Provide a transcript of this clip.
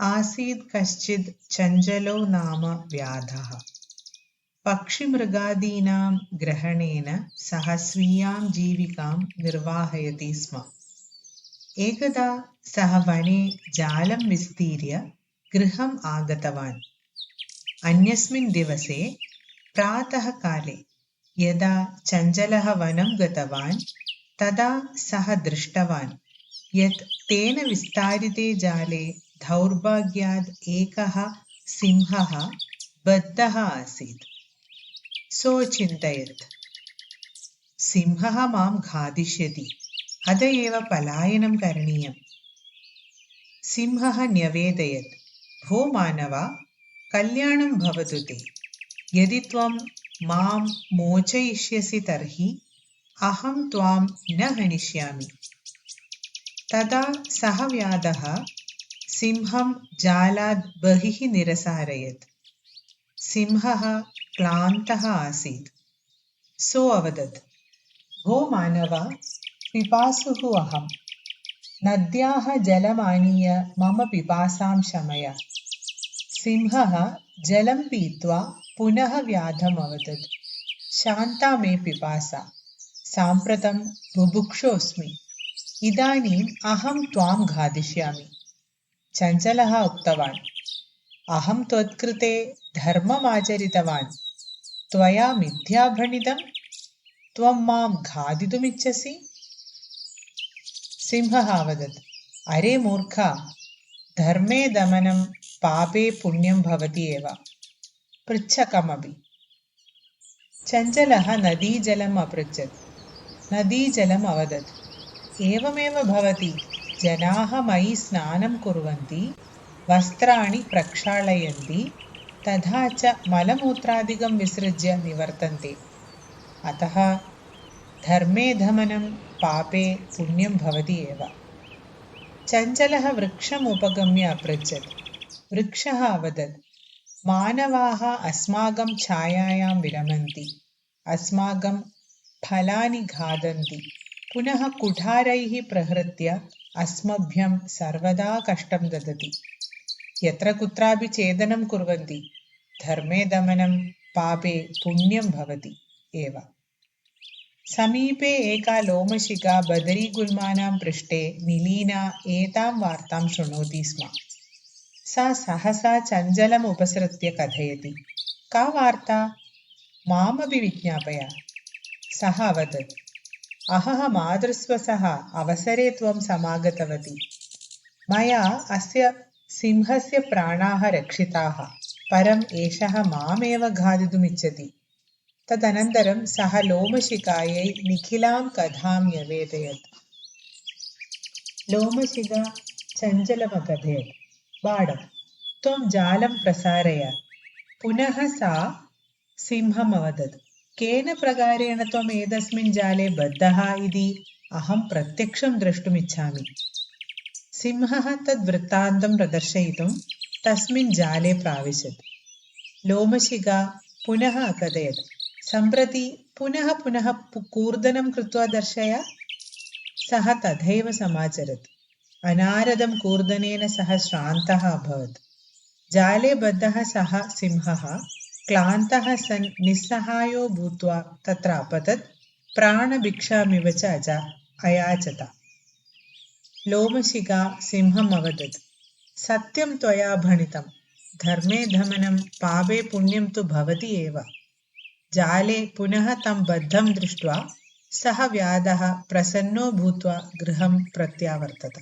आसीत् कश्चित् चञ्चलो नाम व्याधः। पक्षिमृगादीनां ग्रहणेन सः स्वीयां जीविकां निर्वाहयति स्म। एकदा सः वने जालं विस्तीर्य गृहम् आगतवान्। अन्यस्मिन् दिवसे प्रातःकाले यदा चञ्चलः वनं गतवान् तदा सः दृष्टवान् यत् तेन विस्तारिते जाले दौर्भाग्यात् एकः सिंहः बद्धः आसीत्। सोऽचिन्तयत्, सिंहः मां घातिष्यति, अत एव पलायनं करणीयम्। सिंहः न्यवेदयत्, भो मानव, कल्याणं भवतु ते। यदि त्वं मां मोचयिष्यसि तर्हि अहं त्वां न हनिष्यामि। तदा सः व्याधः सिंहं जालात् बहिः निरसारयत्। सिंहः क्लान्तः आसीत्। सोऽवदत्, भो मानव, पिपासुः अहं। नद्याः जलमानीय मम पिपासां शमय। सिंहः जलं पीत्वा पुनः व्याधम् अवदत्, शान्ता मे पिपासा, साम्प्रतं बुभुक्षोऽस्मि, इदानीम् अहं त्वां घातिष्यामि। चञ्चलः उक्तवान्, अहं त्वत्कृते धर्ममाचरितवान्, त्वया मिथ्या भणितं, त्वं मां घातितुमिच्छसि? सिंहः अवदत्, अरे मूर्खा, धर्मे दमनं पापे पुण्यं भवति एव, पृच्छकमपि। चञ्चलः नदीजलम् अपृच्छत्। नदीजलम् अवदत्, एवमेव भवति, जनाः मयि स्नानं कुर्वन्ति, वस्त्राणि प्रक्षालयन्ति, तथा च मलमूत्रादिकं विसृज्य निवर्तन्ते। अतः धर्मे दमनं पापे पुण्यं भवति एव। चञ्चलः वृक्षम् उपगम्य अपृच्छत्। वृक्षः अवदत्, मानवाः अस्माकं छायायां विरमन्ति, अस्माकं फलानि खादन्ति, पुनः कुठारैः प्रहृत्य अस्मभ्यं सर्वदा कष्टं ददति। यत्र कुत्रापि छेदनं कुर्वन्ति, धर्मे दमनं पापे पुण्यं भवति एव। समीपे एका लोमशिखा बदरीगुल्मानां पृष्ठे निलीना एतां वार्तां शृणोति स्म। सा सहसा चञ्चलम् उपसृत्य कथयति, का वार्ता? मामपि विज्ञापय। सः अवदत्, अहः मातृस्वसः अवसरे त्वं समागतवती। मया अस्य सिंहस्य प्राणाः रक्षिताः, परम् एषः मामेव घातितुमिच्छति। तदनन्तरं सः लोमशिखायै निखिलां कथां न्यवेदयत्। लोमशिखा चञ्चलमकथयत्, बाढ, त्वं जालं प्रसारय। पुनः सा सिंहम् अवदत्, केन प्रकारेण त्वम् एतस्मिन् जाले बद्धः इति अहं प्रत्यक्षं द्रष्टुमिच्छामि। सिंहः तद्वृत्तान्तं प्रदर्शयितुं तस्मिन् जाले प्राविशत्। लोमशिखा पुनः अकथयत्, सम्प्रति पुनः पुनः कूर्दनं कृत्वा दर्शय। सः तथैव समाचरत्। अनारदं कूर्दनेन सः श्रान्तः अभवत्। जाले बद्धः सः सिंहः क्लान्तः सन् निस्सहायो भूत्वा तत्र अपतत्, प्राणभिक्षामिव च अयाचत। लोमशिखा सिंहम् अवदत्, सत्यं त्वया भणितं, धर्मे दमनं पापे पुण्यं तु भवति एव। जाले पुनः तं बद्धं दृष्ट्वा सः व्याधः प्रसन्नो भूत्वा गृहं प्रत्यावर्तत।